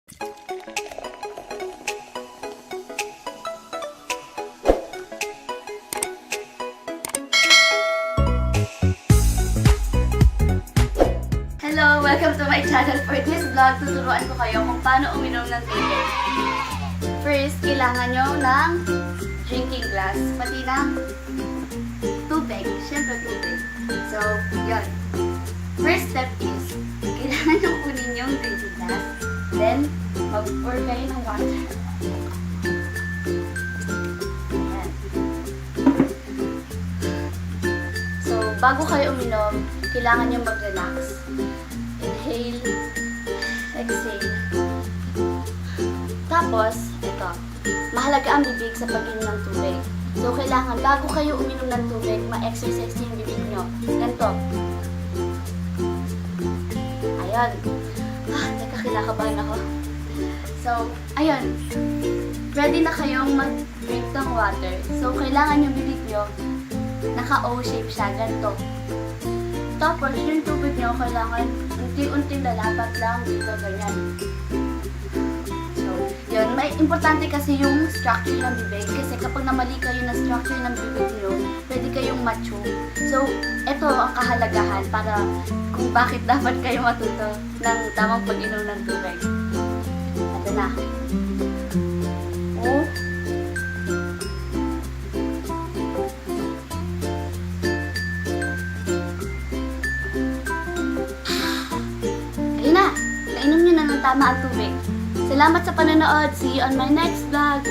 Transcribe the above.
Hello! Welcome to my channel. For this vlog, tuturuan ko kayo kung paano uminom ng tubig. First, kailangan nyo ng drinking glass, pati ng tubig. Siyempre, tubig. So, yun. First step is, kailangan nyo kunin yung drinking glass. Then, mag-pour kayo ng water. Ayan. So, bago kayo uminom, kailangan nyo mag-relax. Inhale, exhale. Tapos, ito. Mahalaga ang bibig sa pag-inom ng tubig. So, kailangan bago kayo uminom ng tubig, ma-exercise yung bibig nyo. Ganito. Ayan. Teka, kinakabahan ako. So, ayun. Ready na kayong mag-drink ng water. So, kailangan yung bibig nyo naka-O shape siya. Ganito. Tapos, yung tubig nyo, kailangan unti-unting lalapat lang dito, ganyan. So, yun. May importante kasi yung structure ng bibig. Kasi kapag namali kayo na structure ng bibig nyo, pwede kayong ma-chew. So, ito ang kahalagahan para kung bakit dapat kayo matuto ng tamang pag-inom ng tubig. Ito na. Oh. Nainom nyo na ng tama ang tubig. Salamat sa panonood. See you on my next vlog.